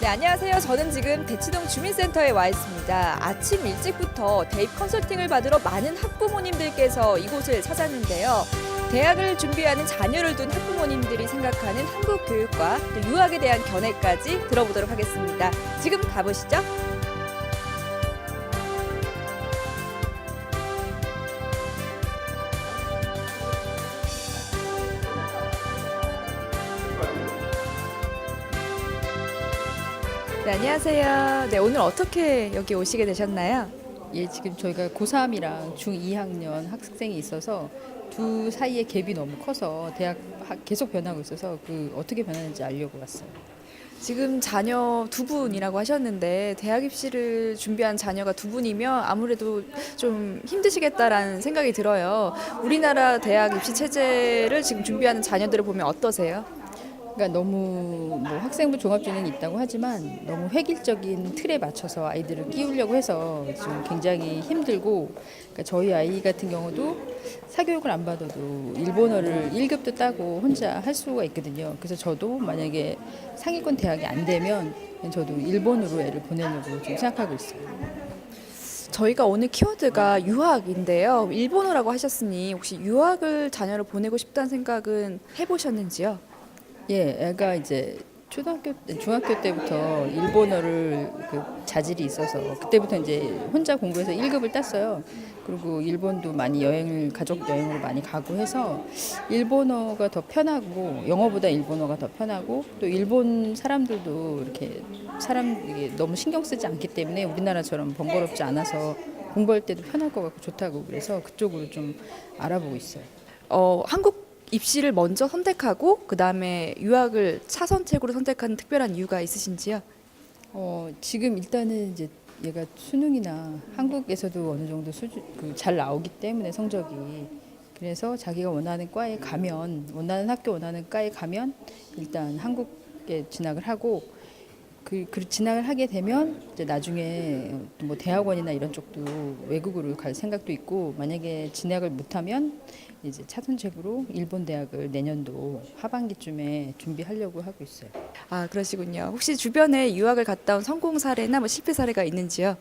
네, 안녕하세요. 저는 지금 대치동 주민센터에 와 있습니다. 아침 일찍부터 대입 컨설팅을 받으러 많은 학부모님들께서 이곳을 찾았는데요. 대학을 준비하는 자녀를 둔 학부모님들이 생각하는 한국 교육과 또 유학에 대한 견해까지 들어보도록 하겠습니다. 지금 가보시죠. 네, 안녕하세요. 네, 오늘 어떻게 여기 오시게 되셨나요? 예, 지금 저희가 고3이랑 중2학년 학생이 있어서 두 사이의 갭이 너무 커서 계속 변하고 있어서 어떻게 변하는지 알려고 왔어요. 지금 자녀 두 분이라고 하셨는데 대학 입시를 준비한 자녀가 두 분이면 아무래도 좀 힘드시겠다라는 생각이 들어요. 우리나라 대학 입시 체제를 지금 준비하는 자녀들을 보면 어떠세요? 그러니까 너무 뭐 학생부 종합제는 있다고 하지만 너무 획일적인 틀에 맞춰서 아이들을 끼우려고 해서 지금 굉장히 힘들고, 그러니까 저희 아이 같은 경우도 사교육을 안 받아도 일본어를 1급도 따고 혼자 할 수가 있거든요. 그래서 저도 만약에 상위권 대학이 안 되면 저도 일본으로 애를 보내려고 좀 생각하고 있어요. 저희가 오늘 키워드가 유학인데요. 일본어라고 하셨으니 혹시 유학을 자녀를 보내고 싶다는 생각은 해보셨는지요? 예, 애가 이제 중학교 때부터 일본어를 자질이 있어서 그때부터 이제 혼자 공부해서 1급을 땄어요. 그리고 일본도 많이 가족 여행으로 많이 가고 해서 일본어가 더 편하고, 영어보다 일본어가 더 편하고, 또 일본 사람들도 이게 너무 신경 쓰지 않기 때문에 우리나라처럼 번거롭지 않아서 공부할 때도 편할 것 같고 좋다고, 그래서 그쪽으로 좀 알아보고 있어요. 한국 입시를 먼저 선택하고 그 다음에 유학을 차선책으로 선택하는 특별한 이유가 있으신지요? 지금 일단은 이제 얘가 수능이나 한국에서도 어느 정도 잘 나오기 때문에 성적이, 그래서 자기가 원하는 과에 가면, 원하는 학교 원하는 과에 가면 일단 한국에 진학을 하고, 진학을 하게 되면 이제 나중에 뭐 대학원이나 이런 쪽도 외국으로 갈 생각도 있고, 만약에 진학을 못하면 이제 차선책으로 일본 대학을 내년도 하반기쯤에 준비하려고 하고 있어요. 아, 그러시군요. 혹시 주변에 유학을 갔다 온 성공 사례나 뭐 실패 사례가 있는지요?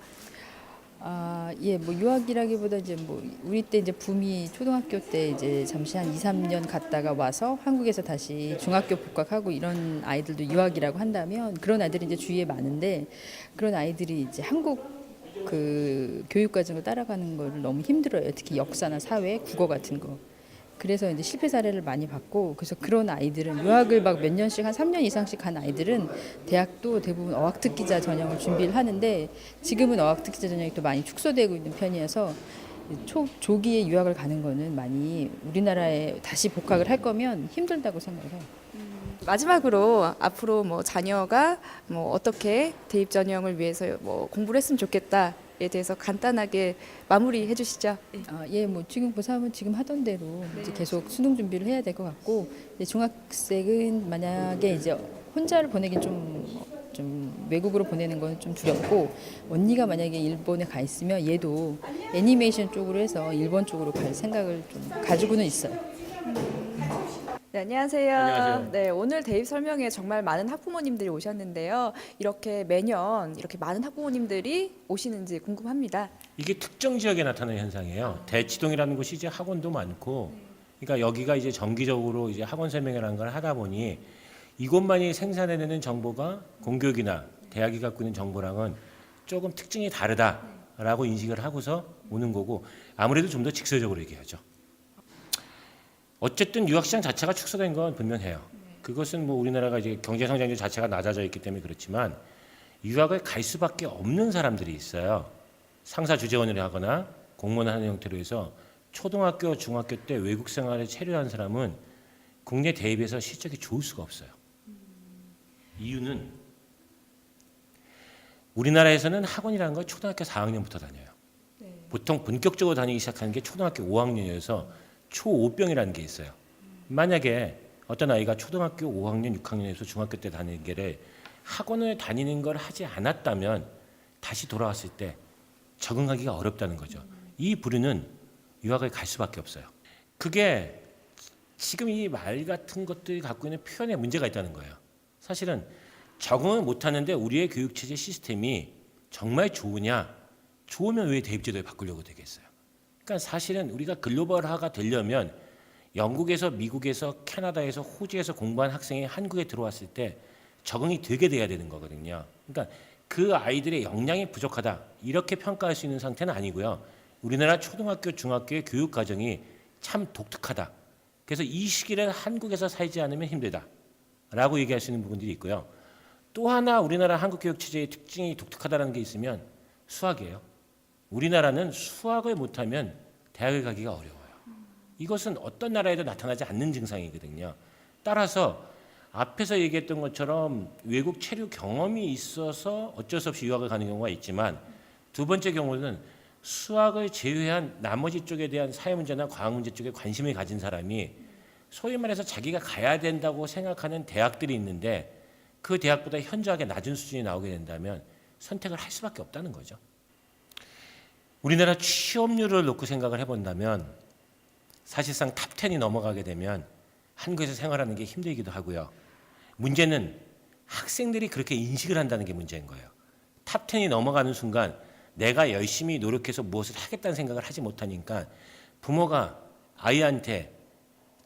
예, 뭐 유학이라기보다 이제 뭐 우리 때 이제 붐이 초등학교 때 이제 잠시 한 2, 3년 갔다가 와서 한국에서 다시 중학교 복학하고 이런 아이들도 유학이라고 한다면, 그런 아이들이 이제 주위에 많은데, 그런 아이들이 이제 한국 교육 과정을 따라가는 걸 너무 힘들어요. 특히 역사나 사회, 국어 같은 거. 그래서 이제 실패 사례를 많이 봤고, 그래서 그런 아이들은 유학을 막 몇 년씩, 한 3년 이상씩 간 아이들은 대학도 대부분 어학특기자 전형을 준비를 하는데, 지금은 어학특기자 전형이 또 많이 축소되고 있는 편이어서 조기에 유학을 가는 거는 많이 우리나라에 다시 복학을 할 거면 힘들다고 생각해요. 마지막으로 앞으로 뭐 자녀가 뭐 어떻게 대입 전형을 위해서 뭐 공부를 했으면 좋겠다에 대해서 간단하게 마무리해 주시죠. 예, 뭐 지금 고3은 지금 하던 대로 이제 계속 수능 준비를 해야 될 것 같고, 이제 중학생은 만약에 이제 혼자를 보내긴 좀 외국으로 보내는 건 좀 두렵고, 언니가 만약에 일본에 가 있으면 얘도 애니메이션 쪽으로 해서 일본 쪽으로 갈 생각을 좀 가지고는 있어요. 네, 안녕하세요. 안녕하세요. 네, 오늘 대입 설명회 정말 많은 학부모님들이 오셨는데요. 이렇게 매년 이렇게 많은 학부모님들이 오시는지 궁금합니다. 이게 특정 지역에 나타나는 현상이에요. 대치동이라는 곳이 이제 학원도 많고, 그러니까 여기가 이제 정기적으로 이제 학원 설명회라는 걸 하다 보니 이곳만이 생산해내는 정보가 공교육이나 대학이 갖고 있는 정보랑은 조금 특징이 다르다라고 인식을 하고서 오는 거고, 아무래도 좀 더 직설적으로 얘기하죠. 어쨌든 유학시장 자체가 축소된 건 분명해요. 그것은 뭐 우리나라가 이제 경제 성장률 자체가 낮아져 있기 때문에 그렇지만, 유학을 갈 수밖에 없는 사람들이 있어요. 상사 주재원을 하거나 공무원 하는 형태로 해서 초등학교, 중학교 때 외국 생활에 체류한 사람은 국내 대입에서 실적이 좋을 수가 없어요. 이유는 우리나라에서는 학원이라는 걸 초등학교 4학년부터 다녀요. 보통 본격적으로 다니기 시작하는 게 초등학교 5학년이어서 초5병이라는 게 있어요. 만약에 어떤 아이가 초등학교 5학년, 6학년에서 중학교 때 다니는 게를 학원을 다니는 걸 하지 않았다면 다시 돌아왔을 때 적응하기가 어렵다는 거죠. 이 부류는 유학을 갈 수밖에 없어요. 그게 지금 이 말 같은 것들이 갖고 있는 표현에 문제가 있다는 거예요. 사실은 적응을 못하는데 우리의 교육체제 시스템이 정말 좋으냐? 좋으면 왜 대입제도를 바꾸려고 되겠어요? 그러니까 사실은 우리가 글로벌화가 되려면 영국에서 미국에서 캐나다에서 호주에서 공부한 학생이 한국에 들어왔을 때 적응이 되게 돼야 되는 거거든요. 그러니까 그 아이들의 역량이 부족하다 이렇게 평가할 수 있는 상태는 아니고요. 우리나라 초등학교, 중학교의 교육 과정이 참 독특하다. 그래서 이 시기를 한국에서 살지 않으면 힘들다라고 얘기할 수 있는 부분들이 있고요. 또 하나 우리나라 한국 교육 체제의 특징이 독특하다는 게 있으면 수학이에요. 우리나라는 수학을 못하면 대학을 가기가 어려워요. 이것은 어떤 나라에도 나타나지 않는 증상이거든요. 따라서 앞에서 얘기했던 것처럼 외국 체류 경험이 있어서 어쩔 수 없이 유학을 가는 경우가 있지만 두 번째 경우는 수학을 제외한 나머지 쪽에 대한 사회 문제나 과학 문제 쪽에 관심을 가진 사람이 소위 말해서 자기가 가야 된다고 생각하는 대학들이 있는데 그 대학보다 현저하게 낮은 수준이 나오게 된다면 선택을 할 수밖에 없다는 거죠. 우리나라 취업률을 놓고 생각을 해본다면 사실상 탑 10이 넘어가게 되면 한국에서 생활하는 게 힘들기도 하고요. 문제는 학생들이 그렇게 인식을 한다는 게 문제인 거예요. 탑 10이 넘어가는 순간 내가 열심히 노력해서 무엇을 하겠다는 생각을 하지 못하니까 부모가 아이한테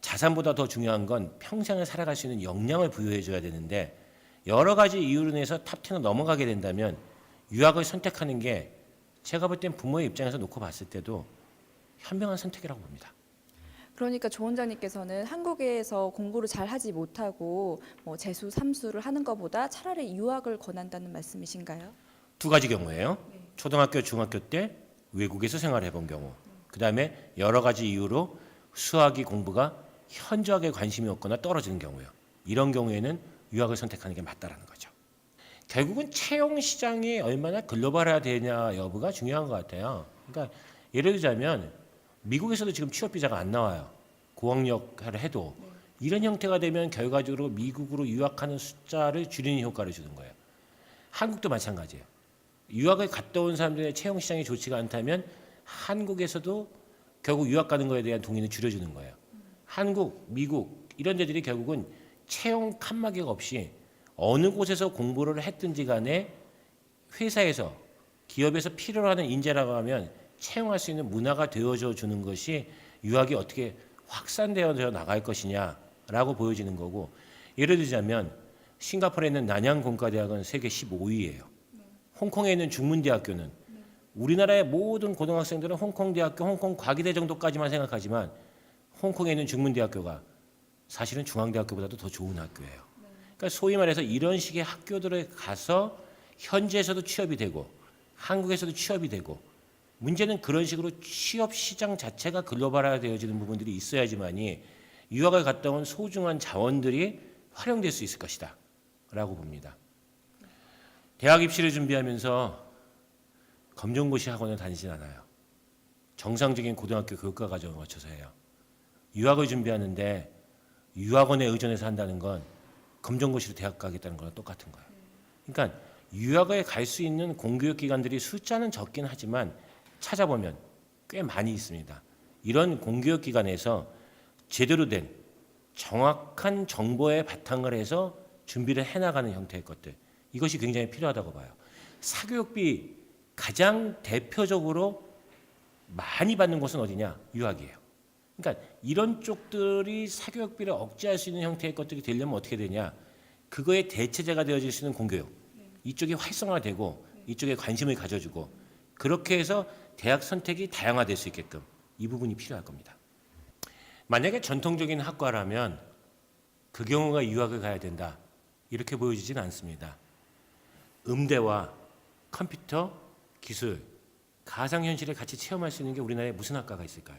자산보다 더 중요한 건 평생을 살아갈 수 있는 역량을 부여해 줘야 되는데 여러 가지 이유로 인해서 탑 10을 넘어가게 된다면 유학을 선택하는 게 제가 볼 땐 부모의 입장에서 놓고 봤을 때도 현명한 선택이라고 봅니다. 그러니까 조 원장님께서는 한국에서 공부를 잘 하지 못하고 뭐 재수, 삼수를 하는 것보다 차라리 유학을 권한다는 말씀이신가요? 두 가지 경우예요. 초등학교, 중학교 때 외국에서 생활해 본 경우. 그다음에 여러 가지 이유로 수학이 공부가 현저하게 관심이 없거나 떨어지는 경우요. 이런 경우에는 유학을 선택하는 게 맞다라는 거죠. 결국은 채용 시장이 얼마나 글로벌화 되냐 여부가 중요한 것 같아요. 그러니까 예를 들자면 미국에서도 지금 취업 비자가 안 나와요. 고학력을 해도 이런 형태가 되면 결과적으로 미국으로 유학하는 숫자를 줄이는 효과를 주는 거예요. 한국도 마찬가지예요. 유학을 갔다 온 사람들의 채용 시장이 좋지가 않다면 한국에서도 결국 유학 가는 거에 대한 동의는 줄여주는 거예요. 한국, 미국 이런 데들이 결국은 채용 칸막이가 없이 어느 곳에서 공부를 했든지 간에 회사에서 기업에서 필요로 하는 인재라고 하면 채용할 수 있는 문화가 되어져 주는 것이 유학이 어떻게 확산되어 나갈 것이냐라고 보여지는 거고 예를 들자면 싱가포르에 있는 난양 공과대학은 세계 15위예요. 홍콩에 있는 중문대학교는 우리나라의 모든 고등학생들은 홍콩대학교, 홍콩과기대 정도까지만 생각하지만 홍콩에 있는 중문대학교가 사실은 중앙대학교보다도 더 좋은 학교예요. 그러니까 소위 말해서 이런 식의 학교들을 가서 현지에서도 취업이 되고 한국에서도 취업이 되고 문제는 그런 식으로 취업 시장 자체가 글로벌화 되어지는 부분들이 있어야지만이 유학을 갔다 온 소중한 자원들이 활용될 수 있을 것이다 라고 봅니다. 대학 입시를 준비하면서 검정고시 학원을 다니진 않아요. 정상적인 고등학교 교육과 과정을 거쳐서 해요. 유학을 준비하는데 유학원에 의존해서 한다는 건 검정고시로 대학 가겠다는 거랑 똑같은 거예요. 그러니까 유학에 갈 수 있는 공교육 기관들이 숫자는 적긴 하지만 찾아보면 꽤 많이 있습니다. 이런 공교육 기관에서 제대로 된 정확한 정보에 바탕을 해서 준비를 해나가는 형태의 것들 이것이 굉장히 필요하다고 봐요. 사교육비 가장 대표적으로 많이 받는 곳은 어디냐? 유학이에요. 그러니까 이런 쪽들이 사교육비를 억제할 수 있는 형태의 것들이 되려면 어떻게 되냐? 그거에 대체제가 되어질 수 있는 공교육. 이쪽이 활성화되고 이쪽에 관심을 가져주고 그렇게 해서 대학 선택이 다양화될 수 있게끔 이 부분이 필요할 겁니다. 만약에 전통적인 학과라면 그 경우가 유학을 가야 된다. 이렇게 보여지진 않습니다. 음대와 컴퓨터, 기술, 가상현실을 같이 체험할 수 있는 게 우리나라에 무슨 학과가 있을까요?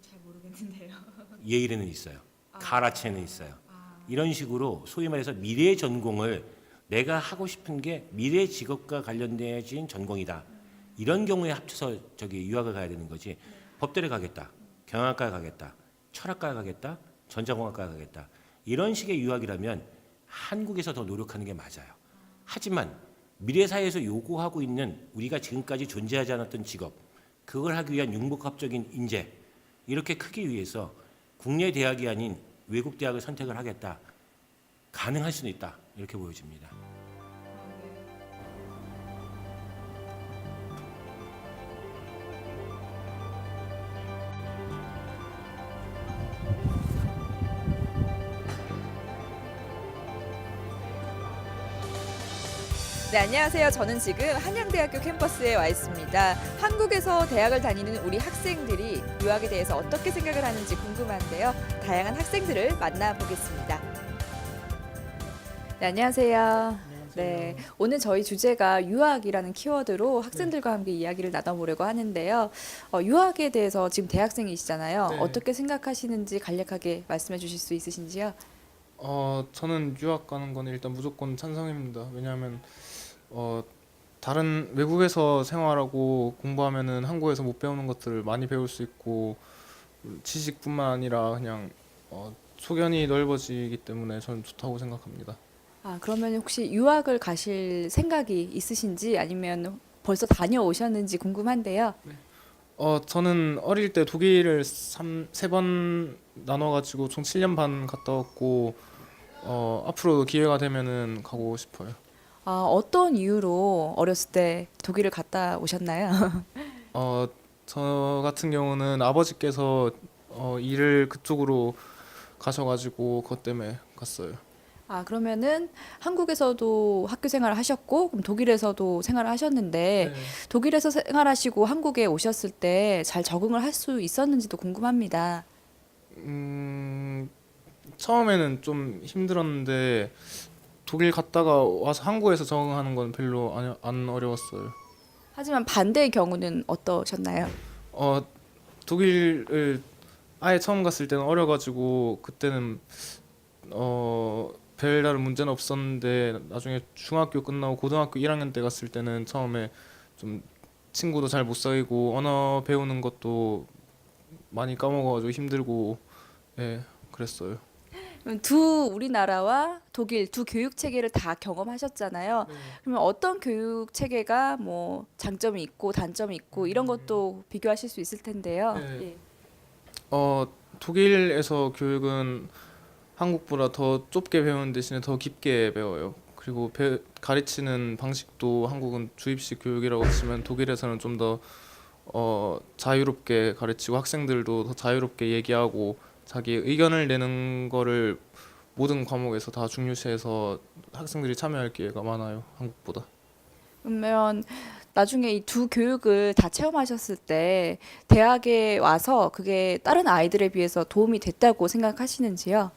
잘 모르겠는데요. 예일에는 있어요. 가라치에는 있어요. 이런 식으로 소위 말해서 미래 전공을 내가 하고 싶은 게 미래 직업과 관련된 전공이다. 이런 경우에 합쳐서 유학을 가야 되는 거지. 법대를 가겠다. 경영학과에 가겠다. 철학과에 가겠다. 전자공학과에 가겠다. 이런 식의 유학이라면 한국에서 더 노력하는 게 맞아요. 하지만 미래 사회에서 요구하고 있는 우리가 지금까지 존재하지 않았던 직업, 그걸 하기 위한 융복합적인 인재 이렇게 크기 위해서 국내 대학이 아닌 외국 대학을 선택을 하겠다. 가능할 수는 있다. 이렇게 보여집니다. 네, 안녕하세요. 저는 지금 한양대학교 캠퍼스에 와 있습니다. 한국에서 대학을 다니는 우리 학생들이 유학에 대해서 어떻게 생각을 하는지 궁금한데요. 다양한 학생들을 만나보겠습니다. 네, 안녕하세요. 네, 오늘 저희 주제가 유학이라는 키워드로 학생들과 함께 이야기를 나눠보려고 하는데요. 유학에 대해서 지금 대학생이시잖아요. 네. 어떻게 생각하시는지 간략하게 말씀해 주실 수 있으신지요? 저는 유학 가는 건 일단 무조건 찬성입니다. 왜냐하면 다른 외국에서 생활하고 공부하면은 한국에서 못 배우는 것들을 많이 배울 수 있고 지식뿐만 아니라 그냥 소견이 넓어지기 때문에 저는 좋다고 생각합니다. 아, 그러면 혹시 유학을 가실 생각이 있으신지 아니면 벌써 다녀오셨는지 궁금한데요. 저는 어릴 때 독일을 세 번 나눠가지고 총 7년 반 갔다 왔고 앞으로도 기회가 되면은 가고 싶어요. 아, 어떤 이유로 어렸을 때 독일을 갔다 오셨나요? 저 같은 경우는 아버지께서 일을 그쪽으로 가셔가지고 그것 때문에 갔어요. 아, 그러면은 한국에서도 학교 생활을 하셨고, 그럼 독일에서도 생활을 하셨는데, 네. 독일에서 생활하시고 한국에 오셨을 때 잘 적응을 할 수 있었는지도 궁금합니다. 처음에는 좀 힘들었는데 독일 갔다가 와서 한국에서 적응하는 건 별로 안 어려웠어요. 하지만 반대의 경우는 어떠셨나요? 독일을 아예 처음 갔을 때는 어려가지고 그때는 별다른 문제는 없었는데 나중에 중학교 끝나고 고등학교 1학년 때 갔을 때는 처음에 좀 친구도 잘 못 사귀고 언어 배우는 것도 많이 까먹어가지고 힘들고 예 그랬어요. 그럼 두 우리나라와 독일 두 교육 체계를 다 경험하셨잖아요. 그러면 어떤 교육 체계가 뭐 장점이 있고 단점이 있고 이런 것도 비교하실 수 있을 텐데요. 네. 예. 독일에서 교육은 한국보다 더 좁게 배우는 대신에 더 깊게 배워요. 그리고 가르치는 방식도 한국은 주입식 교육이라고 치면 독일에서는 좀 더 자유롭게 가르치고 학생들도 더 자유롭게 얘기하고 자기 의견을 내는 거를 모든 과목에서 다 중요시해서 학생들이 참여할 기회가 많아요. 한국보다. 그러면 나중에 이 두 교육을 다 체험하셨을 때 대학에 와서 그게 다른 아이들에 비해서 도움이 됐다고 생각하시는지요?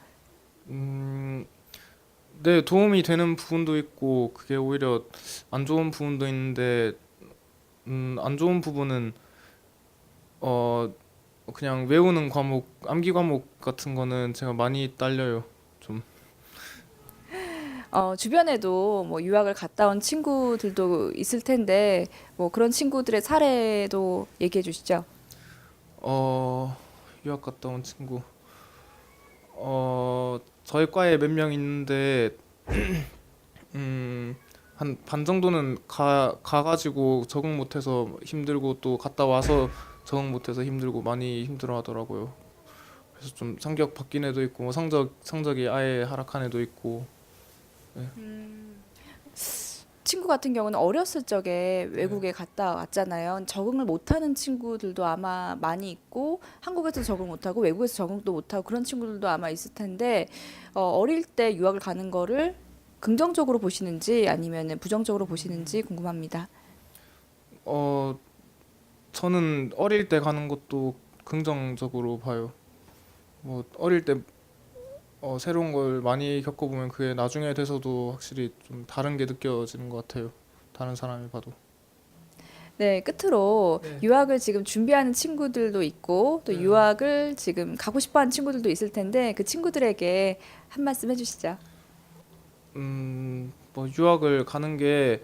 네, 도움이 되는 부분도 있고 그게 오히려 안 좋은 부분도 있는데 안 좋은 부분은 그냥 외우는 과목, 암기 과목 같은 거는 제가 많이 딸려요. 좀. 주변에도 뭐 유학을 갔다 온 친구들도 있을 텐데 뭐 그런 친구들의 사례도 얘기해 주시죠. 유학 갔다 온 친구. 저희 과에 몇 명 있는데 한 반 정도는 가가지고 적응 못해서 힘들고 또 갔다 와서 적응 못해서 힘들고 많이 힘들어 하더라고요. 그래서 좀 성격 바뀐 애도 있고 뭐 성적이 아예 하락한 애도 있고. 친구 같은 경우는 어렸을 적에 외국에 갔다 왔잖아요. 적응을 못하는 친구들도 아마 많이 있고 한국에서 적응 못하고 외국에서 적응도 못하고 그런 친구들도 아마 있을 텐데 어릴 때 유학을 가는 거를 긍정적으로 보시는지 아니면 부정적으로 보시는지 궁금합니다. 어, 저는 어릴 때 가는 것도 긍정적으로 봐요. 뭐 어릴 때 새로운 걸 많이 겪어보면 그게 나중에 돼서도 확실히 좀 다른 게 느껴지는 것 같아요. 다른 사람이 봐도. 네, 끝으로 네. 유학을 지금 준비하는 친구들도 있고 또 유학을 지금 가고 싶어 하는 친구들도 있을 텐데 그 친구들에게 한 말씀 해주시죠. 뭐 유학을 가는 게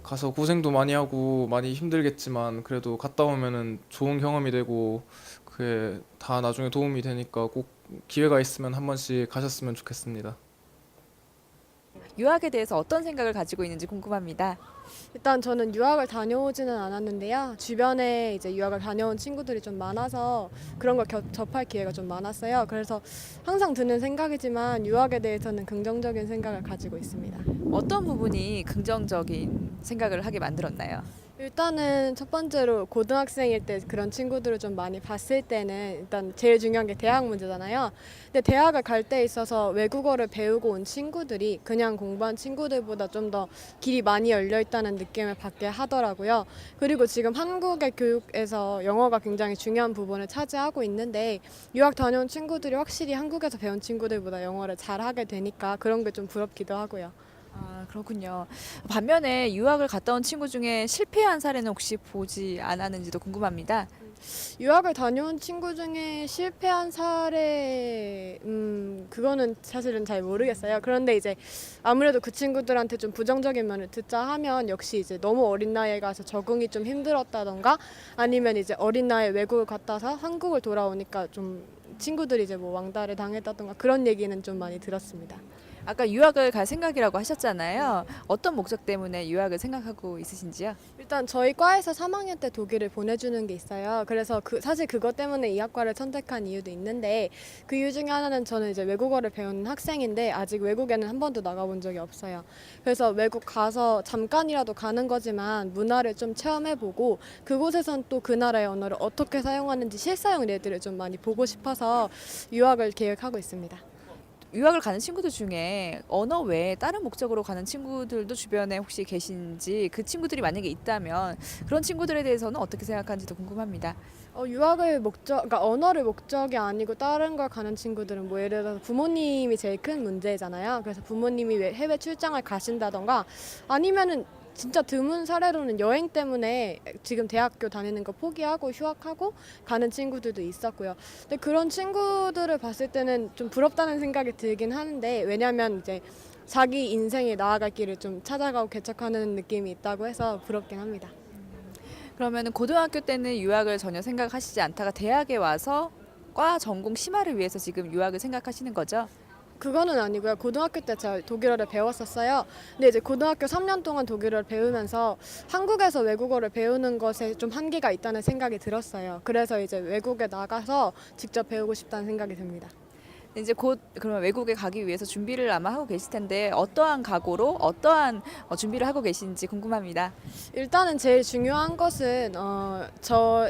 가서 고생도 많이 하고 많이 힘들겠지만 그래도 갔다 오면은 좋은 경험이 되고 그게 다 나중에 도움이 되니까 꼭 기회가 있으면 한 번씩 가셨으면 좋겠습니다. 유학에 대해서 어떤 생각을 가지고 있는지 궁금합니다. 일단 저는 유학을 다녀오지는 않았는데요. 주변에 이제 유학을 다녀온 친구들이 좀 많아서 그런 걸 접할 기회가 좀 많았어요. 그래서 항상 드는 생각이지만 유학에 대해서는 긍정적인 생각을 가지고 있습니다. 어떤 부분이 긍정적인 생각을 하게 만들었나요? 일단은 첫 번째로 고등학생일 때 그런 친구들을 좀 많이 봤을 때는 일단 제일 중요한 게 대학 문제잖아요. 근데 대학을 갈 때 있어서 외국어를 배우고 온 친구들이 그냥 공부한 친구들보다 좀 더 길이 많이 열려 있다는 느낌을 받게 하더라고요. 그리고 지금 한국의 교육에서 영어가 굉장히 중요한 부분을 차지하고 있는데 유학 다녀온 친구들이 확실히 한국에서 배운 친구들보다 영어를 잘하게 되니까 그런 게 좀 부럽기도 하고요. 아, 그렇군요. 반면에 유학을 갔다 온 친구 중에 실패한 사례는 혹시 보지 않았는지도 궁금합니다. 유학을 다녀온 친구 중에 실패한 사례, 그거는 사실은 잘 모르겠어요. 그런데 이제 아무래도 그 친구들한테 좀 부정적인 면을 듣자 하면 역시 이제 너무 어린 나이에 가서 적응이 좀 힘들었다던가 아니면 이제 어린 나이에 외국을 갔다 와서 한국을 돌아오니까 좀 친구들이 이제 뭐 왕따를 당했다던가 그런 얘기는 좀 많이 들었습니다. 아까 유학을 갈 생각이라고 하셨잖아요. 어떤 목적 때문에 유학을 생각하고 있으신지요? 일단 저희 과에서 3학년 때 독일을 보내주는 게 있어요. 그래서 사실 그것 때문에 이 학과를 선택한 이유도 있는데 그 이유 중에 하나는 저는 이제 외국어를 배우는 학생인데 아직 외국에는 한 번도 나가본 적이 없어요. 그래서 외국 가서 잠깐이라도 가는 거지만 문화를 좀 체험해보고 그곳에선 또 그 나라의 언어를 어떻게 사용하는지 실사용 예들을 좀 많이 보고 싶어서 유학을 계획하고 있습니다. 유학을 가는 친구들 중에 언어 외에 다른 목적으로 가는 친구들도 주변에 혹시 계신지 그 친구들이 만약에 있다면 그런 친구들에 대해서는 어떻게 생각하는지도 궁금합니다. 그러니까 언어를 목적이 아니고 다른 걸 가는 친구들은 뭐 예를 들어서 부모님이 제일 큰 문제잖아요. 그래서 부모님이 해외 출장을 가신다던가 아니면은 진짜 드문 사례로는 여행 때문에 지금 대학교 다니는 거 포기하고 휴학하고 가는 친구들도 있었고요. 근데 그런 친구들을 봤을 때는 좀 부럽다는 생각이 들긴 하는데 왜냐하면 이제 자기 인생에 나아갈 길을 좀 찾아가고 개척하는 느낌이 있다고 해서 부럽긴 합니다. 그러면 고등학교 때는 유학을 전혀 생각하시지 않다가 대학에 와서 과 전공 심화를 위해서 지금 유학을 생각하시는 거죠? 그거는 아니고요. 고등학교 때 제가 독일어를 배웠었어요. 근데 이제 고등학교 3년 동안 독일어를 배우면서 한국에서 외국어를 배우는 것에 좀 한계가 있다는 생각이 들었어요. 그래서 이제 외국에 나가서 직접 배우고 싶다는 생각이 듭니다. 이제 곧 그러면 외국에 가기 위해서 준비를 아마 하고 계실 텐데 어떠한 각오로 어떠한 준비를 하고 계신지 궁금합니다. 일단은 제일 중요한 것은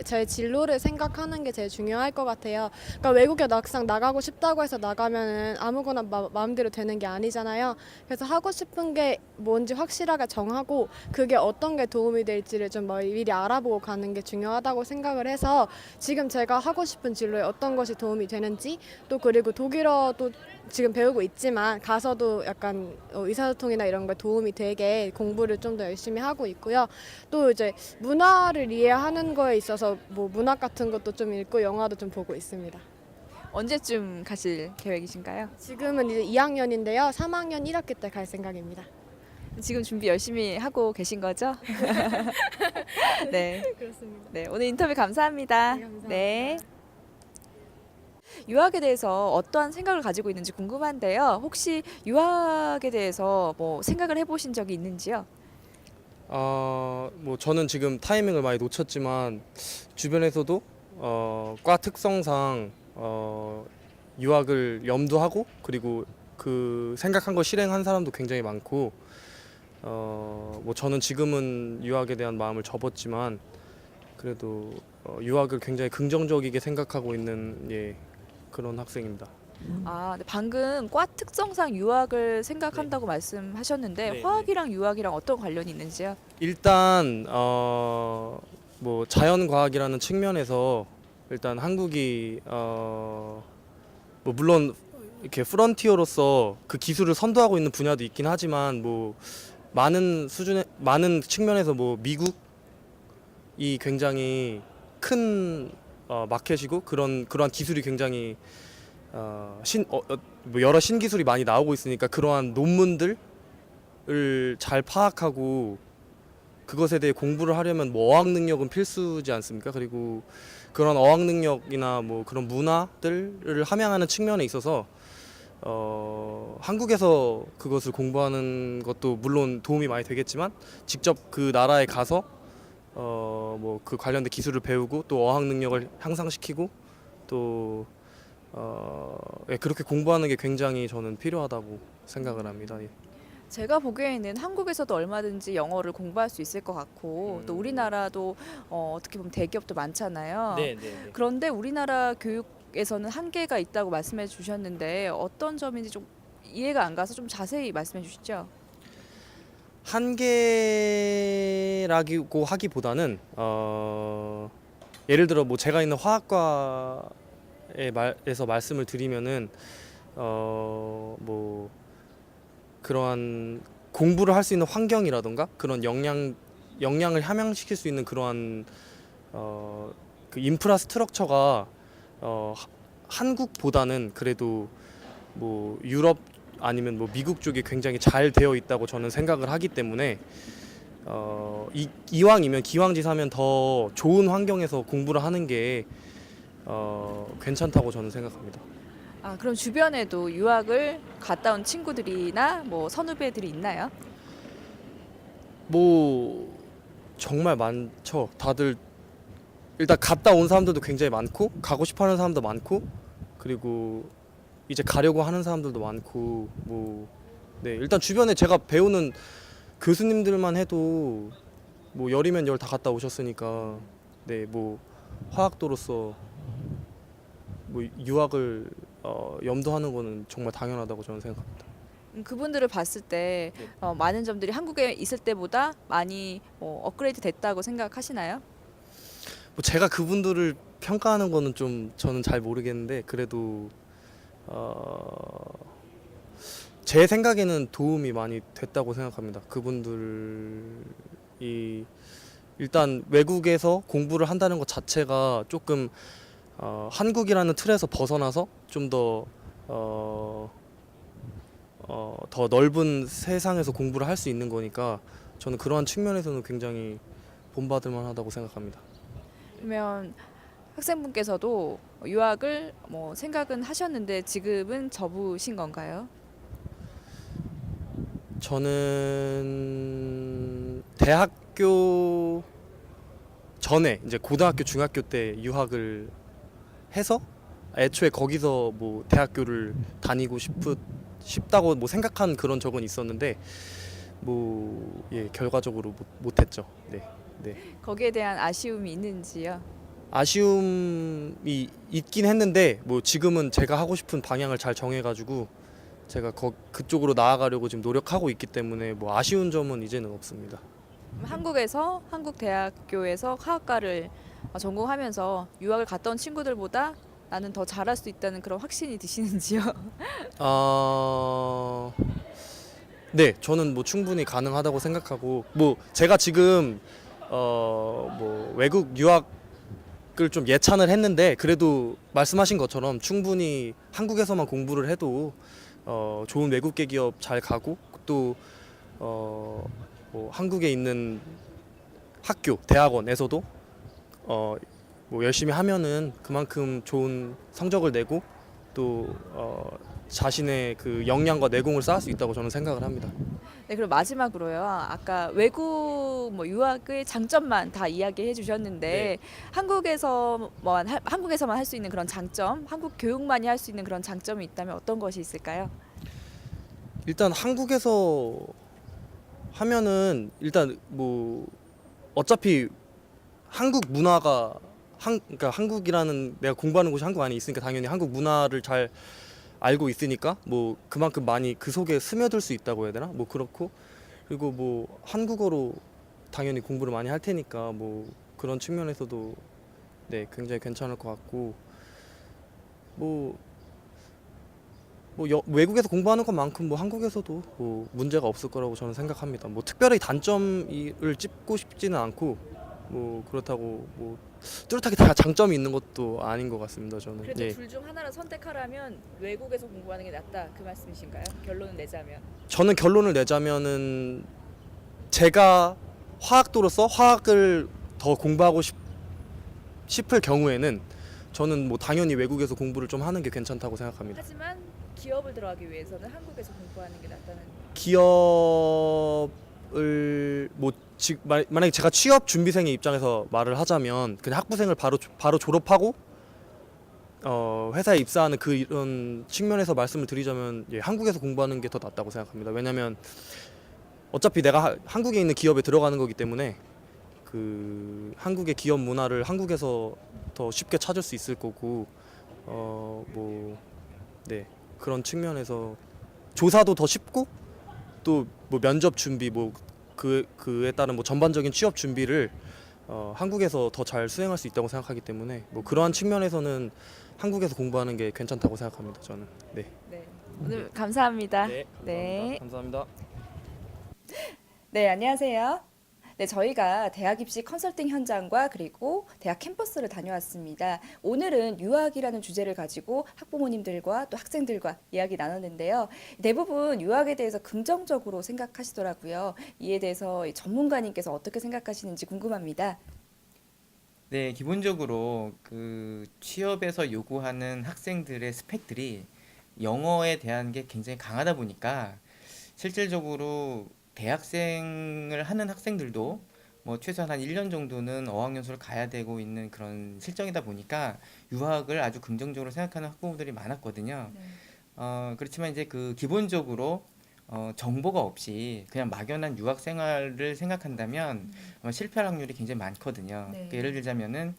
제 진로를 생각하는 게 제일 중요할 것 같아요. 그러니까 외국에 막상 나가고 싶다고 해서 나가면은 아무거나 마음대로 되는 게 아니잖아요. 그래서 하고 싶은 게 뭔지 확실하게 정하고 그게 어떤 게 도움이 될지를 좀 미리 알아보고 가는 게 중요하다고 생각을 해서 지금 제가 하고 싶은 진로에 어떤 것이 도움이 되는지 또 그리고 독일어도 지금 배우고 있지만 가서도 약간 의사소통이나 이런 거 도움이 되게 공부를 좀 더 열심히 하고 있고요. 또 이제 문화를 이해하는 거에 있어서 뭐 문학 같은 것도 좀 읽고 영화도 좀 보고 있습니다. 언제쯤 가실 계획이신가요? 지금은 이제 2학년인데요. 3학년 1학기 때 갈 생각입니다. 지금 준비 열심히 하고 계신 거죠? 네. 그렇습니다. 네, 오늘 인터뷰 감사합니다. 네, 감사합니다. 네. 유학에 대해서 어떠한 생각을 가지고 있는지 궁금한데요. 혹시 유학에 대해서 뭐 생각을 해보신 적이 있는지요? 뭐 저는 지금 타이밍을 많이 놓쳤지만 주변에서도 과 특성상 유학을 염두하고 그리고 그 생각한 거 실행한 사람도 굉장히 많고 뭐 저는 지금은 유학에 대한 마음을 접었지만 그래도 유학을 굉장히 긍정적이게 생각하고 있는 그런 학생입니다. 아, 네, 방금 과 특성상 유학을 생각한다고 말씀하셨는데 네, 화학이랑 유학이랑 어떤 관련이 있는지요? 일단 뭐 자연과학이라는 측면에서 일단 한국이 뭐 물론 이렇게 프론티어로서 그 기술을 선도하고 있는 분야도 있긴 하지만 뭐 많은 측면에서 뭐 미국이 굉장히 큰 마켓이고 그러한 기술이 굉장히 뭐 여러 신기술이 많이 나오고 있으니까 그러한 논문들을 잘 파악하고 그것에 대해 공부를 하려면 뭐 어학 능력은 필수지 않습니까? 그리고 그런 어학 능력이나 뭐 그런 문화들을 함양하는 측면에 있어서 한국에서 그것을 공부하는 것도 물론 도움이 많이 되겠지만 직접 그 나라에 가서 뭐 그 관련된 기술을 배우고 또 어학 능력을 향상시키고 또 예, 그렇게 공부하는 게 굉장히 저는 필요하다고 생각을 합니다. 예. 제가 보기에는 한국에서도 얼마든지 영어를 공부할 수 있을 것 같고 또 우리나라도 어떻게 보면 대기업도 많잖아요. 그런데 우리나라 교육에서는 한계가 있다고 말씀해 주셨는데 어떤 점인지 좀 이해가 안 가서 좀 자세히 말씀해 주시죠. 한계라고 하기보다는 예를 들어 뭐 제가 있는 화학과에서 말씀을 드리면은 뭐 그러한 공부를 할 수 있는 환경이라던가 그런 역량을 함양시킬 수 있는 그러한 그 인프라 스트럭처가 한국보다는 그래도 뭐 유럽 아니면 뭐 미국 쪽이 굉장히 잘 되어 있다고 저는 생각을 하기 때문에 이왕이면 기왕지사면 더 좋은 환경에서 공부를 하는 게 괜찮다고 저는 생각합니다. 아, 그럼 주변에도 유학을 갔다 온 친구들이나 뭐 선후배들이 있나요? 뭐 정말 많죠. 다들 일단 갔다 온 사람들도 굉장히 많고 가고 싶어하는 사람도 많고 그리고 이제 가려고 하는 사람들도 많고 뭐 네, 일단 주변에 제가 배우는 교수님들만 해도 뭐 열이면 열 다 갔다 오셨으니까 네, 뭐 화학도로서 뭐 유학을 염두하는 거는 정말 당연하다고 저는 생각합니다. 그분들을 봤을 때 많은 점들이 한국에 있을 때보다 많이 업그레이드 됐다고 생각하시나요? 뭐 제가 그분들을 평가하는 거는 좀 저는 잘 모르겠는데 그래도 제 생각에는 도움이 많이 됐다고 생각합니다. 그분들이 일단 외국에서 공부를 한다는 것 자체가 조금 한국이라는 틀에서 벗어나서 좀 더 넓은 세상에서 공부를 할 수 있는 거니까 저는 그러한 측면에서는 굉장히 본받을 만하다고 생각합니다. 그러면 학생분께서도 유학을 뭐 생각은 하셨는데 지금은 접으신 건가요? 저는 대학교 전에 이제 고등학교, 중학교 때 유학을 해서 애초에 거기서 뭐 대학교를 다니고 싶다고 뭐 생각한 그런 적은 있었는데 뭐 예, 결과적으로 못했죠. 네. 거기에 대한 아쉬움이 있는지요? 아쉬움이 있긴 했는데 뭐 지금은 제가 하고 싶은 방향을 잘 정해가지고 제가 그쪽으로 나아가려고 지금 노력하고 있기 때문에 뭐 아쉬운 점은 이제는 없습니다. 한국에서 한국 대학교에서 화학과를 전공하면서 유학을 갔다 온 친구들보다 나는 더 잘할 수 있다는 그런 확신이 드시는지요? 네, 저는 뭐 충분히 가능하다고 생각하고 뭐 제가 지금 뭐 외국 유학을 좀 예찬을 했는데 그래도 말씀하신 것처럼 충분히 한국에서만 공부를 해도 좋은 외국계 기업 잘 가고 또 뭐 한국에 있는 학교, 대학원에서도 뭐 열심히 하면은 그만큼 좋은 성적을 내고 또 자신의 그 역량과 내공을 쌓을 수 있다고 저는 생각을 합니다. 네, 그럼 마지막으로요. 아까 외국 뭐 유학의 장점만 다 이야기해 주셨는데 한국에서만 할 수 있는 그런 장점, 한국 교육만이 할 수 있는 그런 장점이 있다면 어떤 것이 있을까요? 일단 한국에서 하면은 일단 뭐 어차피 한국 문화가 그러니까 한국이라는 내가 공부하는 곳이 한국 안에 있으니까 당연히 한국 문화를 잘 알고 있으니까 뭐 그만큼 많이 그 속에 스며들 수 있다고 해야 되나? 뭐 그렇고 그리고 뭐 한국어로 당연히 공부를 많이 할 테니까 뭐 그런 측면에서도 네, 굉장히 괜찮을 것 같고 외국에서 공부하는 것만큼 뭐 한국에서도 뭐 문제가 없을 거라고 저는 생각합니다. 뭐 특별히 단점을 찝고 싶지는 않고 뭐 그렇다고 뭐 뚜렷하게 다 장점이 있는 것도 아닌 것 같습니다. 저는. 그래도 예. 둘 중 하나를 선택하라면 외국에서 공부하는 게 낫다 그 말씀이신가요? 결론을 내자면. 저는 결론을 내자면은 제가 화학도로서 화학을 더 공부하고 싶을 경우에는 저는 뭐 당연히 외국에서 공부를 좀 하는 게 괜찮다고 생각합니다. 하지만 기업을 들어가기 위해서는 한국에서 공부하는 게 낫다는. 기업을 만약에 제가 취업 준비생의 입장에서 말을 하자면 그냥 학부생을 바로 졸업하고 회사에 입사하는 이런 측면에서 말씀을 드리자면 예, 한국에서 공부하는 게 더 낫다고 생각합니다. 왜냐하면 어차피 내가 한국에 있는 기업에 들어가는 거기 때문에 그 한국의 기업 문화를 한국에서 더 쉽게 찾을 수 있을 거고 네, 그런 측면에서 조사도 더 쉽고 또 뭐 면접 준비 그에 따른 뭐 전반적인 취업 준비를 한국에서 더 잘 수행할 수 있다고 생각하기 때문에 뭐 그러한 측면에서는 한국에서 공부하는 게 괜찮다고 생각합니다. 저는. 네. 네. 오늘 감사합니다. 네. 네. 감사합니다. 네, 안녕하세요. 네, 저희가 대학 입시 컨설팅 현장과 그리고 대학 캠퍼스를 다녀왔습니다. 오늘은 유학이라는 주제를 가지고 학부모님들과 또 학생들과 이야기 나눴는데요. 대부분 유학에 대해서 긍정적으로 생각하시더라고요. 이에 대해서 이 전문가님께서 어떻게 생각하시는지 궁금합니다. 네, 기본적으로 그 취업에서 요구하는 학생들의 스펙들이 영어에 대한 게 굉장히 강하다 보니까 실질적으로 대학생을 하는 학생들도 뭐 최소한 한 1년 정도는 어학연수를 가야 되고 있는 그런 실정이다 보니까 유학을 아주 긍정적으로 생각하는 학부모들이 많았거든요. 그렇지만 이제 그 기본적으로 정보가 없이 그냥 막연한 유학 생활을 생각한다면 아마 실패할 확률이 굉장히 많거든요. 네. 그러니까 예를 들자면은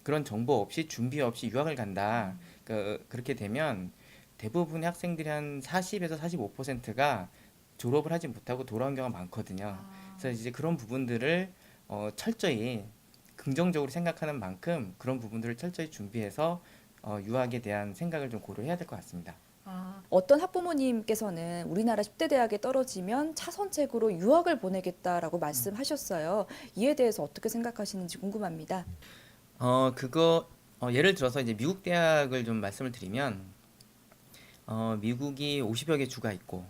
그런 정보 없이 준비 없이 유학을 간다. 그렇게 되면 대부분의 학생들이 한 40에서 45%가 졸업을 하지 못하고 돌아온 경우가 많거든요. 그래서 이제 그런 부분들을 철저히 긍정적으로 생각하는 만큼 그런 부분들을 철저히 준비해서 유학에 대한 생각을 좀 고려해야 될 것 같습니다. 어떤 학부모님께서는 우리나라 10대 대학에 떨어지면 차선책으로 유학을 보내겠다라고 말씀하셨어요. 이에 대해서 어떻게 생각하시는지 궁금합니다. 예를 들어서 이제 미국 대학을 좀 말씀을 드리면 미국이 50여 개 주가 있고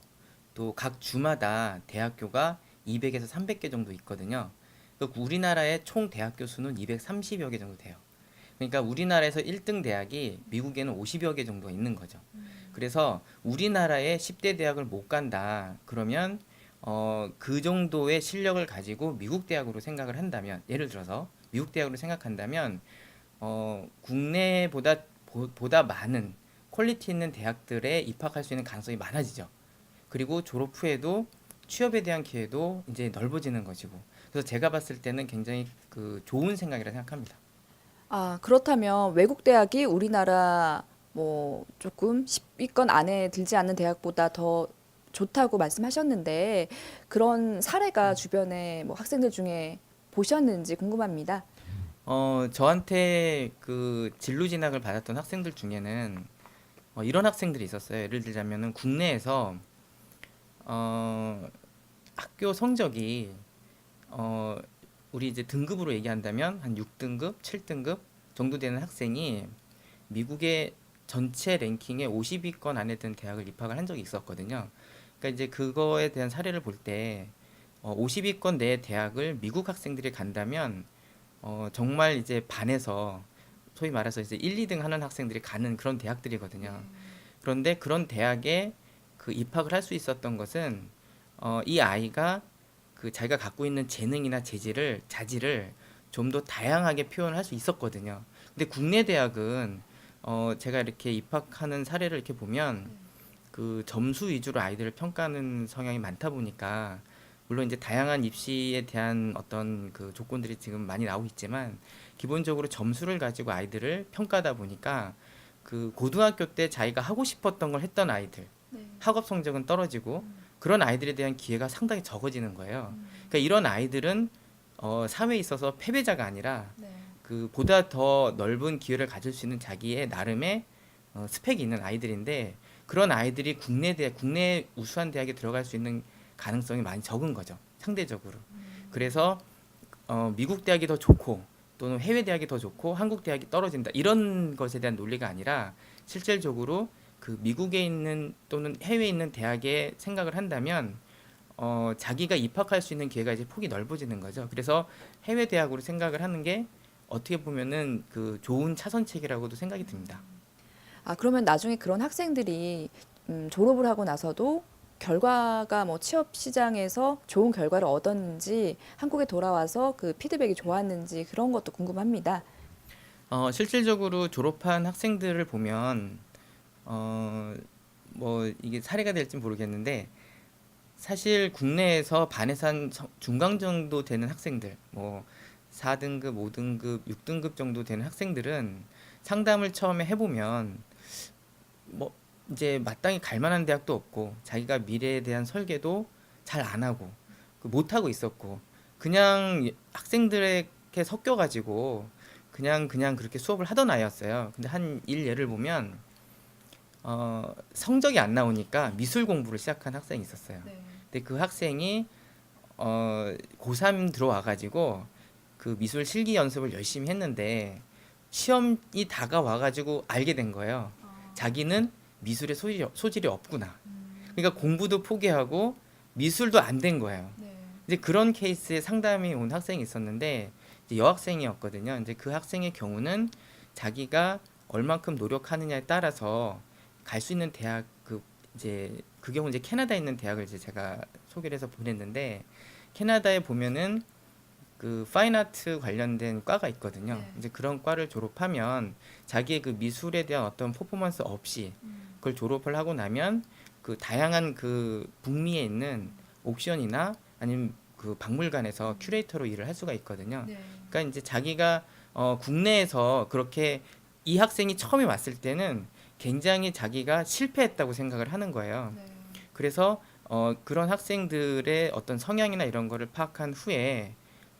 또 각 주마다 대학교가 200에서 300개 정도 있거든요. 우리나라의 총 대학교 수는 230여 개 정도 돼요. 그러니까 우리나라에서 1등 대학이 미국에는 50여 개 정도가 있는 거죠. 그래서 우리나라의 10대 대학을 못 간다. 그러면 그 정도의 실력을 가지고 미국 대학으로 생각을 한다면, 예를 들어서 미국 대학으로 생각한다면 국내보다 많은 퀄리티 있는 대학들에 입학할 수 있는 가능성이 많아지죠. 그리고 졸업 후에도 취업에 대한 기회도 이제 넓어지는 것이고. 그래서 제가 봤을 때는 굉장히 좋은 생각이라 생각합니다. 그렇다면 외국 대학이 우리나라 뭐 조금 10위권 안에 들지 않는 대학보다 더 좋다고 말씀하셨는데 그런 사례가 주변에 뭐 학생들 중에 보셨는지 궁금합니다. 저한테 그 진로 진학을 받았던 학생들 중에는 이런 학생들이 있었어요. 예를 들자면은 국내에서 학교 성적이 우리 이제 등급으로 얘기한다면 한 6등급, 7등급 정도 되는 학생이 미국의 전체 랭킹의 50위권 안에 든 대학을 입학을 한 적이 있었거든요. 그러니까 이제 그거에 대한 사례를 볼 때 50위권 내 대학을 미국 학생들이 간다면 정말 이제 반에서 소위 말해서 이제 1, 2등 하는 학생들이 가는 그런 대학들이거든요. 그런데 그런 대학에 입학을 할 수 있었던 것은 이 아이가 자기가 갖고 있는 재능이나 자질을 좀 더 다양하게 표현할 수 있었거든요. 근데 국내 대학은 제가 이렇게 입학하는 사례를 이렇게 보면 점수 위주로 아이들을 평가하는 성향이 많다 보니까 물론 이제 다양한 입시에 대한 어떤 조건들이 지금 많이 나오고 있지만 기본적으로 점수를 가지고 아이들을 평가하다 보니까 고등학교 때 자기가 하고 싶었던 걸 했던 아이들, 학업 성적은 떨어지고 그런 아이들에 대한 기회가 상당히 적어지는 거예요. 그러니까 이런 아이들은 사회에 있어서 패배자가 아니라 보다 더 넓은 기회를 가질 수 있는 자기의 나름의 스펙이 있는 아이들인데 그런 아이들이 국내 우수한 대학에 들어갈 수 있는 가능성이 많이 적은 거죠. 상대적으로. 그래서 미국 대학이 더 좋고 또는 해외 대학이 더 좋고 한국 대학이 떨어진다. 이런 것에 대한 논리가 아니라 실질적으로 미국에 있는 또는 해외에 있는 대학에 생각을 한다면 자기가 입학할 수 있는 기회가 이제 폭이 넓어지는 거죠. 그래서 해외 대학으로 생각을 하는 게 어떻게 보면은 좋은 차선책이라고도 생각이 듭니다. 그러면 나중에 그런 학생들이 졸업을 하고 나서도 결과가 뭐 취업 시장에서 좋은 결과를 얻었는지 한국에 돌아와서 그 피드백이 좋았는지 그런 것도 궁금합니다. 실질적으로 졸업한 학생들을 보면 뭐 이게 사례가 될지 모르겠는데 사실 국내에서 반에서 한 중간 정도 되는 학생들, 뭐 4등급, 5등급, 6등급 정도 되는 학생들은 상담을 처음에 해보면 뭐 이제 마땅히 갈 만한 대학도 없고 자기가 미래에 대한 설계도 잘 안 하고 못 하고 있었고 그냥 학생들에게 섞여가지고 그냥 그렇게 수업을 하던 아이였어요. 근데 한 일 예를 보면 성적이 안 나오니까 미술 공부를 시작한 학생이 있었어요. 근데 그 학생이 고3 들어와가지고 그 미술 실기 연습을 열심히 했는데 시험이 다가와가지고 알게 된 거예요. 자기는 미술에 소질이 없구나. 그러니까 공부도 포기하고 미술도 안 된 거예요. 이제 그런 케이스에 상담이 온 학생이 있었는데 이제 여학생이었거든요. 이제 그 학생의 경우는 자기가 얼만큼 노력하느냐에 따라서 갈 수 있는 대학 그 경우 이제 캐나다에 있는 대학을 이제 제가 소개를 해서 보냈는데 캐나다에 보면은 그 파인아트 관련된 과가 있거든요. 이제 그런 과를 졸업하면 자기의 그 미술에 대한 어떤 퍼포먼스 없이 그걸 졸업을 하고 나면 그 다양한 그 북미에 있는 옥션이나 아니면 그 박물관에서 큐레이터로 일을 할 수가 있거든요. 그러니까 이제 자기가 국내에서 그렇게 이 학생이 처음에 왔을 때는 굉장히 자기가 실패했다고 생각을 하는 거예요. 그래서 그런 학생들의 어떤 성향이나 이런 거를 파악한 후에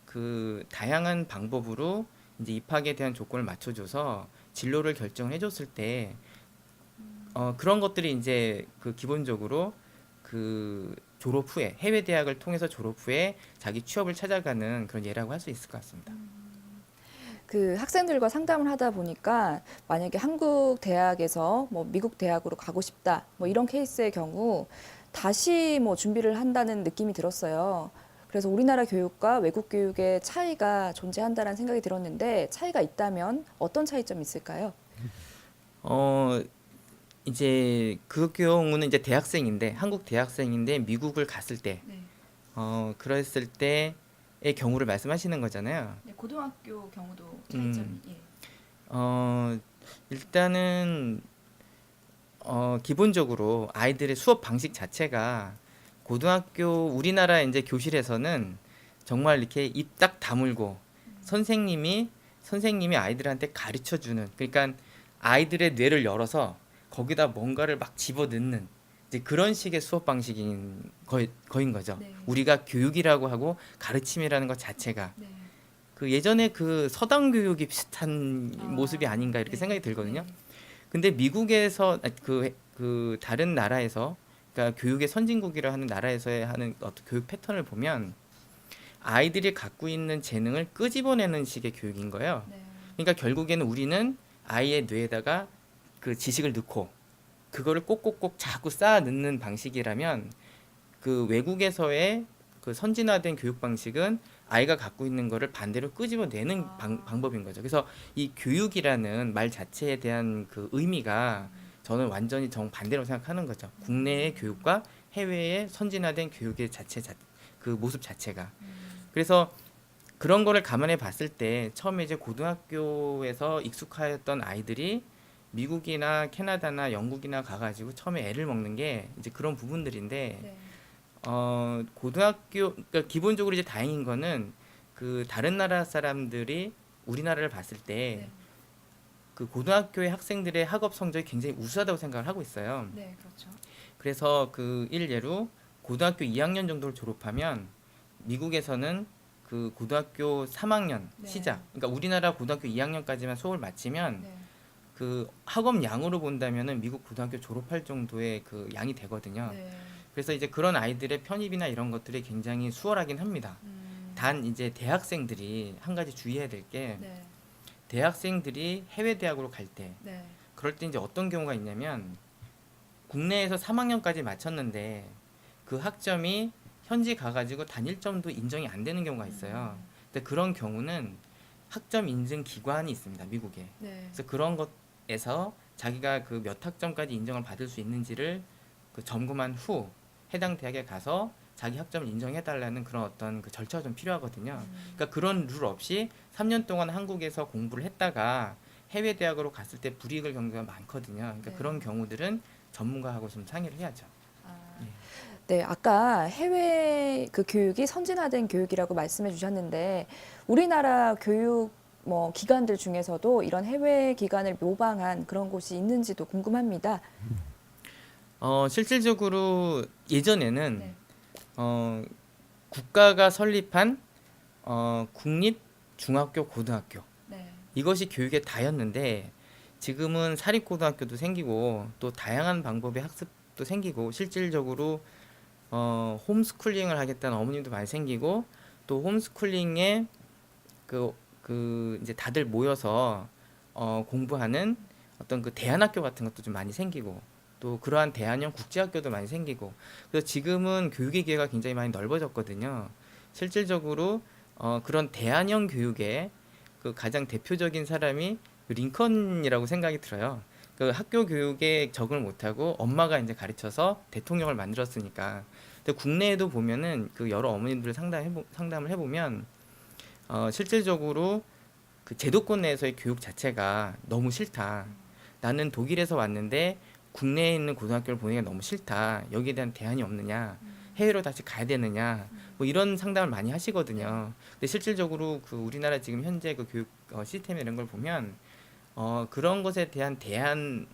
그 다양한 방법으로 이제 입학에 대한 조건을 맞춰줘서 진로를 결정을 해줬을 때 그런 것들이 이제 그 기본적으로 그 졸업 후에 해외 대학을 통해서 졸업 후에 자기 취업을 찾아가는 그런 예라고 할 수 있을 것 같습니다. 그 학생들과 상담을 하다 보니까 만약에 한국 대학에서 뭐 미국 대학으로 가고 싶다 뭐 이런 케이스의 경우 다시 뭐 준비를 한다는 느낌이 들었어요. 그래서 우리나라 교육과 외국 교육의 차이가 존재한다는 생각이 들었는데 차이가 있다면 어떤 차이점이 있을까요? 이제 그 경우는 이제 대학생인데 한국 대학생인데 미국을 갔을 때 그랬을 때의 경우를 말씀하시는 거잖아요. 고등학교 경우도 차이점이, 일단은 기본적으로 아이들의 수업 방식 자체가 고등학교 우리나라 이제 교실에서는 정말 이렇게 입 딱 다물고 선생님이 아이들한테 가르쳐 주는, 그러니까 아이들의 뇌를 열어서 거기다 뭔가를 막 집어넣는 이제 그런 식의 수업 방식인 거인 거죠. 우리가 교육이라고 하고 가르침이라는 것 자체가 그 예전에 그 서당 교육이 비슷한 모습이 아닌가 이렇게 생각이 들거든요. 근데 미국에서 그 다른 나라에서 그러니까 교육의 선진국이라 하는 나라에서의 하는 어떤 교육 패턴을 보면 아이들이 갖고 있는 재능을 끄집어내는 식의 교육인 거예요. 그러니까 결국에는 우리는 아이의 뇌에다가 그 지식을 넣고 그거를 꼭꼭꼭 자꾸 쌓아 넣는 방식이라면 그 외국에서의 그 선진화된 교육 방식은 아이가 갖고 있는 거를 반대로 끄집어내는 방법인 거죠. 그래서 이 교육이라는 말 자체에 대한 그 의미가 저는 완전히 정반대로 생각하는 거죠. 국내의 교육과 해외의 선진화된 교육의 그 모습 자체가. 그래서 그런 거를 감안해 봤을 때 처음에 이제 고등학교에서 익숙하였던 아이들이 미국이나 캐나다나 영국이나 가가지고 처음에 애를 먹는 게 이제 그런 부분들인데 고등학교 그러니까 기본적으로 이제 다행인 거는 그 다른 나라 사람들이 우리나라를 봤을 때 그 고등학교의 학생들의 학업 성적이 굉장히 우수하다고 생각을 하고 있어요. 네, 그렇죠. 그래서 그 일례로 고등학교 2학년 정도를 졸업하면 미국에서는 그 고등학교 3학년 시작, 그러니까 우리나라 고등학교 2학년까지만 수업을 마치면 그 학업 양으로 본다면은 미국 고등학교 졸업할 정도의 그 양이 되거든요. 그래서 이제 그런 아이들의 편입이나 이런 것들이 굉장히 수월하긴 합니다. 단 이제 대학생들이 한 가지 주의해야 될 게 대학생들이 해외 대학으로 갈 때 그럴 때 이제 어떤 경우가 있냐면 국내에서 3학년까지 마쳤는데 그 학점이 현지 가가지고 단일점도 인정이 안 되는 경우가 있어요. 근데 그런 경우는 학점 인증 기관이 있습니다, 미국에. 그래서 그런 것에서 자기가 그 몇 학점까지 인정을 받을 수 있는지를 그 점검한 후 해당 대학에 가서 자기 학점을 인정해달라는 그런 어떤 그 절차가 좀 필요하거든요. 그러니까 그런 룰 없이 3년 동안 한국에서 공부를 했다가 해외 대학으로 갔을 때 불이익을 겪는 경우가 많거든요. 그러니까 네. 그런 경우들은 전문가하고 좀 상의를 해야죠. 네, 아까 해외 그 교육이 선진화된 교육이라고 말씀해 주셨는데 우리나라 교육 뭐 기관들 중에서도 이런 해외 기관을 모방한 그런 곳이 있는지도 궁금합니다. 실질적으로 예전에는 네. 국가가 설립한 국립 중학교 고등학교 네. 이것이 교육의 다였는데 지금은 사립고등학교도 생기고 또 다양한 방법의 학습도 생기고 실질적으로 홈스쿨링을 하겠다는 어머님도 많이 생기고 또 홈스쿨링에 그 이제 다들 모여서 공부하는 어떤 그 대안학교 같은 것도 좀 많이 생기고 또 그러한 대안형 국제학교도 많이 생기고 그래서 지금은 교육의 기회가 굉장히 많이 넓어졌거든요. 실질적으로 그런 대안형 교육의 그 가장 대표적인 사람이 링컨이라고 생각이 들어요. 그 학교 교육에 적응을 못하고 엄마가 이제 가르쳐서 대통령을 만들었으니까. 근데 국내에도 보면은 그 여러 어머님들 상담을 해보면 실질적으로 그 제도권 내에서의 교육 자체가 너무 싫다. 나는 독일에서 왔는데 국내에 있는 고등학교를 보내기가 너무 싫다. 여기에 대한 대안이 없느냐. 해외로 다시 가야 되느냐. 뭐 이런 상담을 많이 하시거든요. 근데 실질적으로 그 우리나라 지금 현재 그 교육 시스템 이런 걸 보면 그런 것에 대한 대안에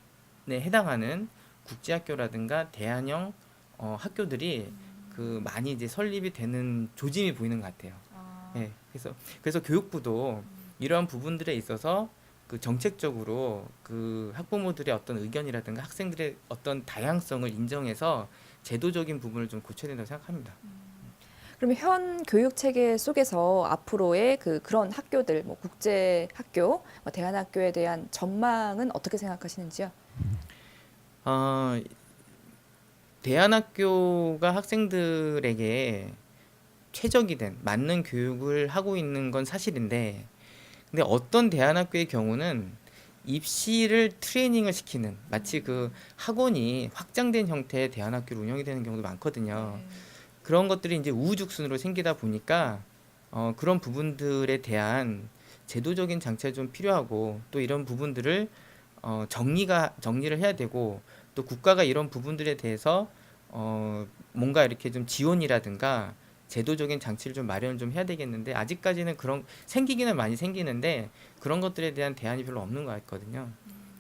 해당하는 국제학교라든가 대안형 학교들이 그 많이 이제 설립이 되는 조짐이 보이는 것 같아요. 예, 그래서 교육부도 이러한 부분들에 있어서 그 정책적으로 그 학부모들의 어떤 의견이라든가 학생들의 어떤 다양성을 인정해서 제도적인 부분을 좀 고쳐야 된다고 생각합니다. 그러면 현 교육 체계 속에서 앞으로의 그런 학교들, 뭐 국제 학교, 뭐 대안학교에 대한 전망은 어떻게 생각하시는지요? 대안학교가 학생들에게 최적이 된 맞는 교육을 하고 있는 건 사실인데 근데 어떤 대안학교의 경우는 입시를 트레이닝을 시키는 마치 그 학원이 확장된 형태의 대안학교로 운영이 되는 경우도 많거든요. 그런 것들이 이제 우후죽순으로 생기다 보니까 그런 부분들에 대한 제도적인 장치가 좀 필요하고 또 이런 부분들을 정리를 해야 되고 또 국가가 이런 부분들에 대해서 뭔가 이렇게 좀 지원이라든가 제도적인 장치를 좀 마련을 좀 해야 되겠는데 아직까지는 그런 생기기는 많이 생기는데 그런 것들에 대한 대안이 별로 없는 것 같거든요.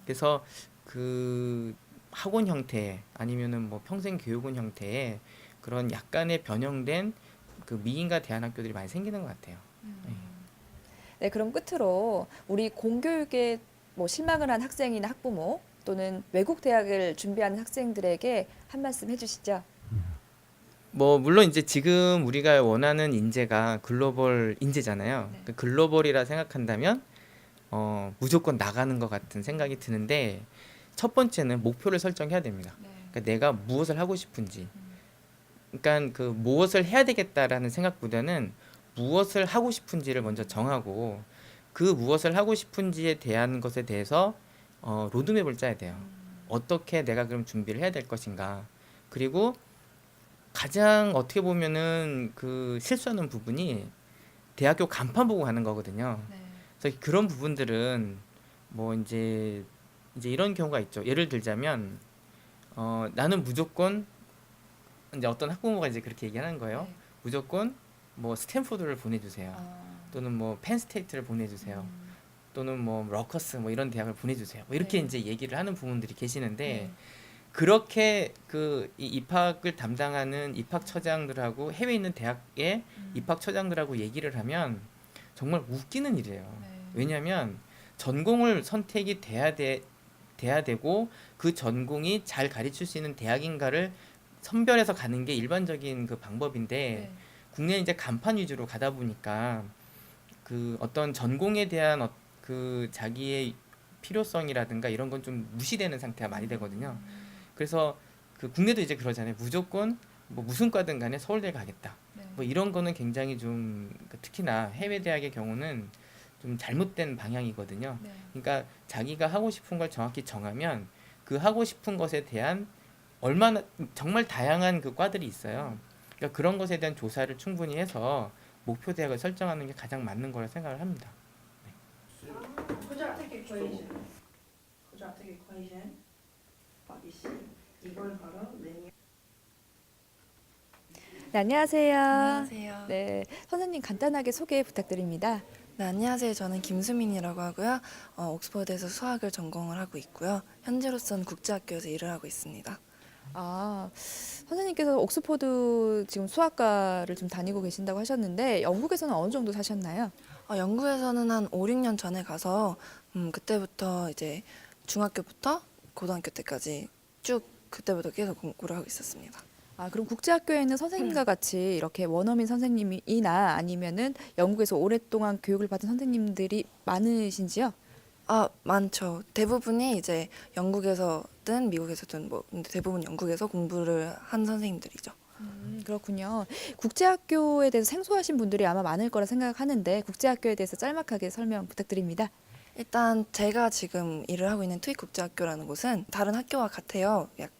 그래서 그 학원 형태 아니면은 뭐 평생 교육원 형태의 그런 약간의 변형된 그 미인가 대안학교들이 많이 생기는 것 같아요. 네, 그럼 끝으로 우리 공교육에 뭐 실망을 한 학생이나 학부모 또는 외국 대학을 준비하는 학생들에게 한 말씀 해주시죠. 뭐 물론 이제 지금 우리가 원하는 인재가 글로벌 인재잖아요. 네. 그 글로벌이라 생각한다면 무조건 나가는 것 같은 생각이 드는데 첫 번째는 목표를 설정해야 됩니다. 그러니까 내가 무엇을 하고 싶은지. 그러니까 그 무엇을 해야 되겠다라는 생각보다는 무엇을 하고 싶은지를 먼저 정하고 그 무엇을 하고 싶은지에 대한 것에 대해서 로드맵을 짜야 돼요. 어떻게 내가 그럼 준비를 해야 될 것인가. 그리고 가장 어떻게 보면은 그 실수하는 부분이 대학교 간판 보고 가는 거거든요. 그래서 그런 부분들은 뭐 이제 이런 경우가 있죠. 예를 들자면 나는 무조건 이제 어떤 학부모가 이제 그렇게 얘기하는 거예요. 네. 무조건 뭐 스탠포드를 보내주세요. 또는 뭐 펜스테이트를 보내주세요. 또는 뭐 러커스 뭐 이런 대학을 보내주세요. 뭐 이렇게 네. 이제 얘기를 하는 부모들이 계시는데 네. 그렇게 그 이 입학을 담당하는 입학처장들하고 해외에 있는 대학의 입학처장들하고 얘기를 하면 정말 웃기는 일이에요. 왜냐하면 전공을 선택이 돼야 되고 그 전공이 잘 가르칠 수 있는 대학인가를 선별해서 가는 게 일반적인 그 방법인데 국내는 이제 간판 위주로 가다 보니까 그 어떤 전공에 대한 그 자기의 필요성이라든가 이런 건 좀 무시되는 상태가 많이 되거든요. 그래서 그 국내도 이제 그러잖아요. 무조건 뭐 무슨 과든 간에 서울대 가겠다. 뭐 이런 거는 굉장히 좀 특히나 해외 대학의 경우는 좀 잘못된 방향이거든요. 그러니까 자기가 하고 싶은 걸 정확히 정하면 그 하고 싶은 것에 대한 얼마나 정말 다양한 그 과들이 있어요. 그러니까 그런 것에 대한 조사를 충분히 해서 목표 대학을 설정하는 게 가장 맞는 거라 생각을 합니다. quadratic equation. quadratic equation. 답이 C. 이걸 바로 linear. 네, 안녕하세요. 안녕하세요. 네, 선생님 간단하게 소개 부탁드립니다. 네, 안녕하세요. 저는 김수민이라고 하고요. 옥스퍼드에서 수학을 전공을 하고 있고요. 현재로서는 국제학교에서 일을 하고 있습니다. 아, 선생님께서 옥스퍼드 지금 수학과를 좀 다니고 계신다고 하셨는데 영국에서는 어느 정도 사셨나요? 영국에서는 한 5, 6년 전에 가서 그때부터 이제 중학교부터 고등학교 때까지 쭉 그때부터 계속 공부를 하고 있었습니다. 아, 그럼 국제학교에 있는 선생님과 같이 이렇게 원어민 선생님이나 아니면은 영국에서 오랫동안 교육을 받은 선생님들이 많으신지요? 많죠. 대부분이 이제 영국에서든 미국에서든 뭐 근데 대부분 영국에서 공부를 한 선생님들이죠. 그렇군요. 국제학교에 대해서 생소하신 분들이 아마 많을 거라 생각하는데 국제학교에 대해서 짤막하게 설명 부탁드립니다. 일단 제가 지금 일을 하고 있는 투익 국제학교라는 곳은 다른 학교와 같아요. 약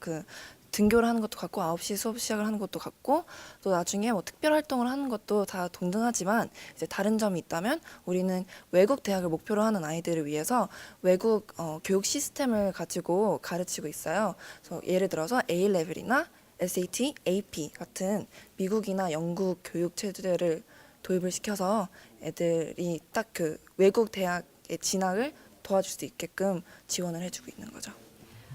등교를 하는 것도 같고 9시 수업 시작을 하는 것도 같고 또 나중에 뭐 특별 활동을 하는 것도 다 동등하지만 이제 다른 점이 있다면 우리는 외국 대학을 목표로 하는 아이들을 위해서 외국 교육 시스템을 가지고 가르치고 있어요. 그래서 예를 들어서 A-레벨이나 SAT, AP 같은 미국이나 영국 교육 체제를 도입을 시켜서 애들이 딱 그 외국 대학의 진학을 도와줄 수 있게끔 지원을 해주고 있는 거죠.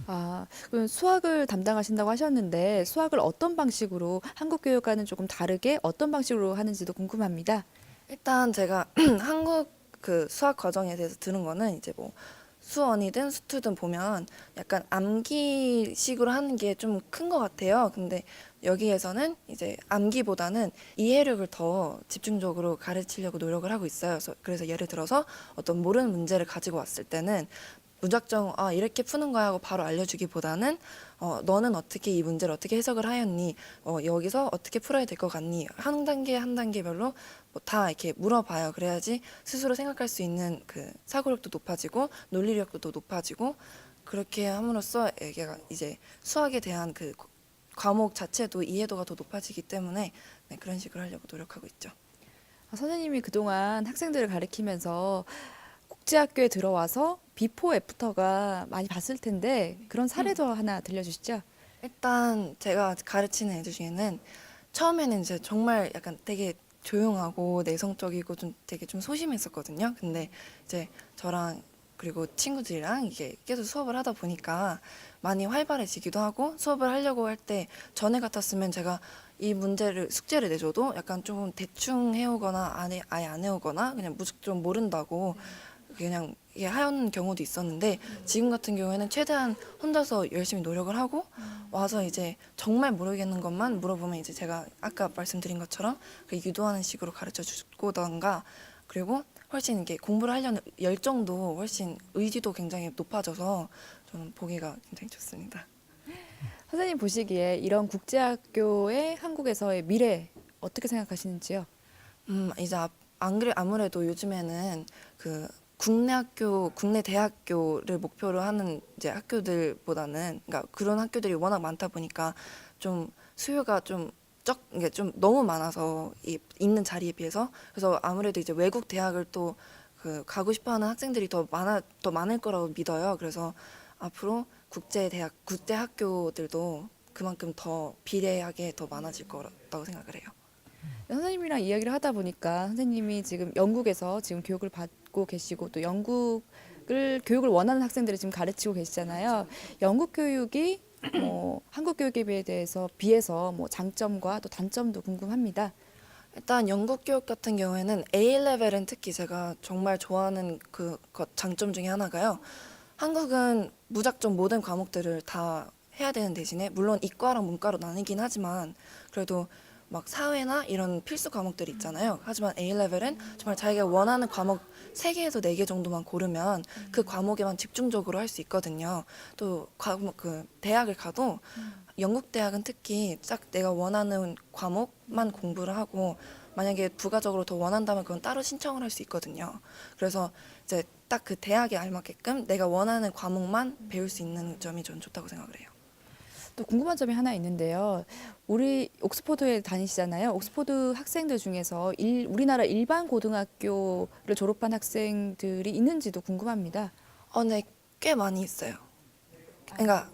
아, 그럼 수학을 담당하신다고 하셨는데 수학을 어떤 방식으로 한국 교육과는 조금 다르게 어떤 방식으로 하는지도 궁금합니다. 일단 제가 한국 그 수학 과정에 대해서 들은 거는 이제 뭐 수원이든 수투든 보면 약간 암기식으로 하는 게 좀 큰 것 같아요. 근데 여기에서는 이제 암기보다는 이해력을 더 집중적으로 가르치려고 노력을 하고 있어요. 그래서 예를 들어서 어떤 모르는 문제를 가지고 왔을 때는 무작정 이렇게 푸는 거야 하고 바로 알려주기보다는 너는 어떻게 이 문제를 어떻게 해석을 하였니? 여기서 어떻게 풀어야 될 것 같니? 한 단계 한 단계별로 뭐 다 이렇게 물어봐요. 그래야지 스스로 생각할 수 있는 그 사고력도 높아지고 논리력도 더 높아지고 그렇게 함으로써 얘가 이제 수학에 대한 그 과목 자체도 이해도가 더 높아지기 때문에 네, 그런 식으로 하려고 노력하고 있죠. 아, 선생님이 그동안 학생들을 가르치면서 국제학교에 들어와서 비포 애프터가 많이 봤을 텐데 그런 사례도 하나 들려주시죠. 일단 제가 가르치는 애들 중에는 처음에는 이제 정말 약간 되게 조용하고 내성적이고 좀 되게 좀 소심했었거든요. 근데 이제 저랑 그리고 친구들이랑 이게 계속 수업을 하다 보니까 많이 활발해지기도 하고 수업을 하려고 할 때 전에 같았으면 제가 이 문제를 숙제를 내줘도 약간 좀 대충 해오거나 아예 안 해오거나 그냥 무조건 모른다고 그냥 이게 하는 경우도 있었는데 지금 같은 경우에는 최대한 혼자서 열심히 노력을 하고 와서 이제 정말 모르겠는 것만 물어보면 이제 제가 아까 말씀드린 것처럼 그 유도하는 식으로 가르쳐 주고던가 그리고 훨씬 이게 공부를 하려는 열정도 훨씬 의지도 굉장히 높아져서 저는 보기가 굉장히 좋습니다. 선생님 보시기에 이런 국제학교의 한국에서의 미래 어떻게 생각하시는지요? 이제 안 그래 아무래도 요즘에는 그 국내 대학교를 목표로 하는 이제 학교들보다는 그러니까 그런 학교들이 워낙 많다 보니까 좀 수요가 이게 좀 너무 많아서 있는 자리에 비해서 그래서 아무래도 이제 외국 대학을 또 그 가고 싶어하는 학생들이 더 많을 거라고 믿어요. 그래서 앞으로 국제 학교들도 그만큼 더 비례하게 더 많아질 거라고 생각을 해요. 선생님이랑 이야기를 하다 보니까 선생님이 지금 영국에서 지금 교육을 받고 계시고 또 교육을 원하는 학생들을 지금 가르치고 계시잖아요. 영국 교육이 뭐 한국 교육에 비해서 뭐 장점과 또 단점도 궁금합니다. 일단 영국 교육 같은 경우에는 A-레벨은 특히 제가 정말 좋아하는 장점 중에 하나가요. 한국은 무작정 모든 과목들을 다 해야 되는 대신에 물론 이과랑 문과로 나뉘긴 하지만 그래도 막 사회나 이런 필수 과목들이 있잖아요. 하지만 A-레벨은 정말 자기가 원하는 과목 3개에서 4개 정도만 고르면 그 과목에만 집중적으로 할 수 있거든요. 또 대학을 가도 영국 대학은 특히 딱 내가 원하는 과목만 공부를 하고 만약에 부가적으로 더 원한다면 그건 따로 신청을 할 수 있거든요. 그래서 이제 딱 그 대학에 알맞게끔 내가 원하는 과목만 배울 수 있는 점이 전 좋다고 생각을 해요. 또 궁금한 점이 하나 있는데요. 우리 옥스퍼드에 다니시잖아요. 옥스퍼드 학생들 중에서 우리나라 일반 고등학교를 졸업한 학생들이 있는지도 궁금합니다. 네, 꽤 많이 있어요. 그러니까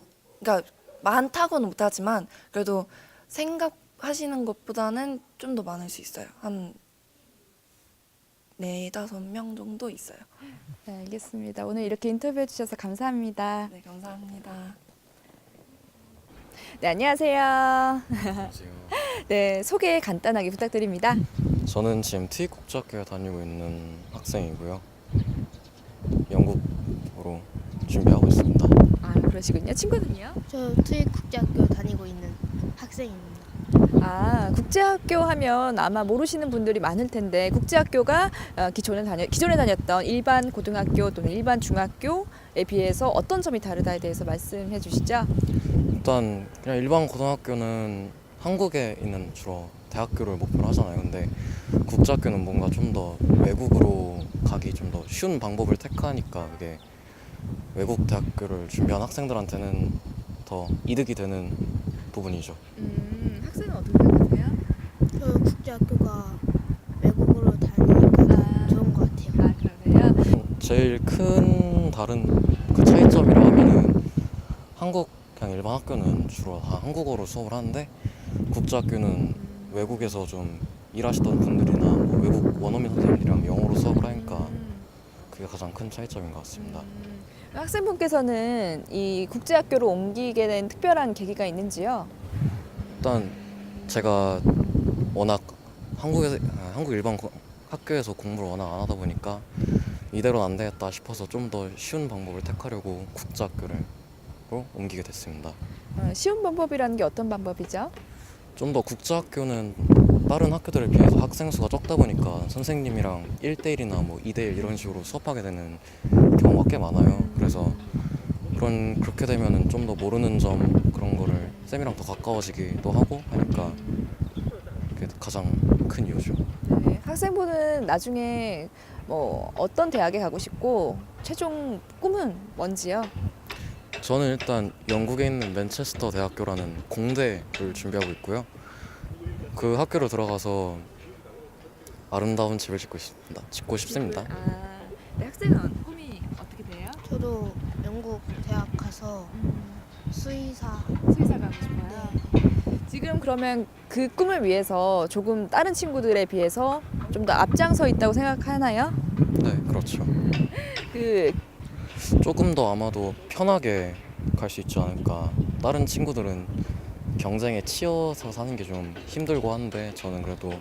많다고는 못하지만 그래도 생각하시는 것보다는 좀 더 많을 수 있어요. 한 4-5명 정도 있어요. 네, 알겠습니다. 오늘 이렇게 인터뷰해 주셔서 감사합니다. 네, 감사합니다. 네, 안녕하세요. 안녕하세요. 네, 소개 간단하게 부탁드립니다. 저는 지금 TV국제학교에 다니고 있는 학생이고요. 영국으로 준비하고 있습니다. 아, 그러시군요. 친구는요? 저 투입 국제학교 다니고 있는 학생입니다. 아, 국제학교 하면 아마 모르시는 분들이 많을 텐데 국제학교가 기존에 다녔던 일반 고등학교 또는 일반 중학교에 비해서 어떤 점이 다르다에 대해서 말씀해 주시죠. 일단 그냥 일반 고등학교는 한국에 있는 주로 대학교를 목표로 하잖아요. 근데 국제학교는 뭔가 좀 더 외국으로 가기 좀 더 쉬운 방법을 택하니까 그게 외국 대학교를 준비한 학생들한테는 더 이득이 되는 부분이죠. 학생은 어떻게 생각하세요? 저 국제학교가 외국으로 다니니까 좋은 것 같아요. 아, 그러세요? 제일 큰 다른 그 차이점이라 하면은 한국 그냥 일반 학교는 주로 다 한국어로 수업을 하는데 국제학교는 외국에서 좀 일하시던 분들이나 뭐 외국 원어민 선생님들이랑 영어로 수업을 하니까 그게 가장 큰 차이점인 것 같습니다. 학생분께서는 이 국제학교로 옮기게 된 특별한 계기가 있는지요? 일단 제가 워낙 한국 일반 학교에서 공부를 워낙 안 하다 보니까 이대로는 안 되겠다 싶어서 좀 더 쉬운 방법을 택하려고 국제학교로 옮기게 됐습니다. 쉬운 방법이라는 게 어떤 방법이죠? 좀 더 국제학교는 다른 학교들에 비해서 학생 수가 적다 보니까 선생님이랑 1대1이나 뭐 2대1 이런 식으로 수업하게 되는 경우가 꽤 많아요. 그래서 그렇게 되면은 좀 더 모르는 점 그런 거를 쌤이랑 더 가까워지기도 하고 하니까 그게 가장 큰 이유죠. 네, 학생분은 나중에 뭐 어떤 대학에 가고 싶고 최종 꿈은 뭔지요? 저는 일단 영국에 있는 맨체스터 대학교라는 공대를 준비하고 있고요. 그 학교로 들어가서 아름다운 집을 짓고 싶습니다. 아, 네, 학생은 꿈이 어떻게 돼요? 저도 영국 대학 가서 수의사. 수의사 가고 싶어요. 지금 그러면 그 꿈을 위해서 조금 다른 친구들에 비해서 좀 더 앞장서 있다고 생각하나요? 네, 그렇죠. 그 조금 더 아마도 편하게 갈 수 있지 않을까. 다른 친구들은 경쟁에 치여서 사는 게 좀 힘들고 한데 저는 그래도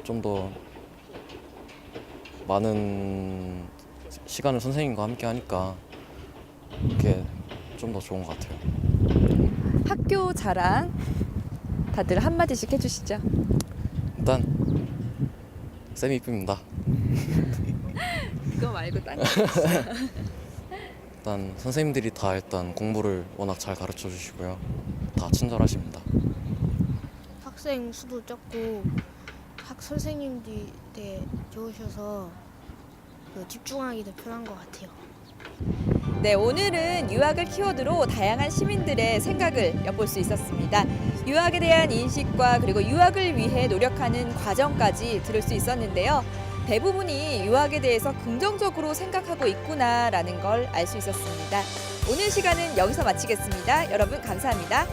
좀 더 많은 시간을 선생님과 함께 하니까 그게 좀 더 좋은 것 같아요. 학교 자랑 다들 한마디씩 해주시죠. 일단 쌤이 이쁩니다. 그거 말고 딴 거. 일단 선생님들이 다 일단 공부를 워낙 잘 가르쳐 주시고요. 다 친절하십니다. 학생 수도 적고 선생님들이 되게 좋으셔서 집중하기도 편한 것 같아요. 네, 오늘은 유학을 키워드로 다양한 시민들의 생각을 엿볼 수 있었습니다. 유학에 대한 인식과 그리고 유학을 위해 노력하는 과정까지 들을 수 있었는데요. 대부분이 유학에 대해서 긍정적으로 생각하고 있구나라는 걸 알 수 있었습니다. 오늘 시간은 여기서 마치겠습니다. 여러분 감사합니다.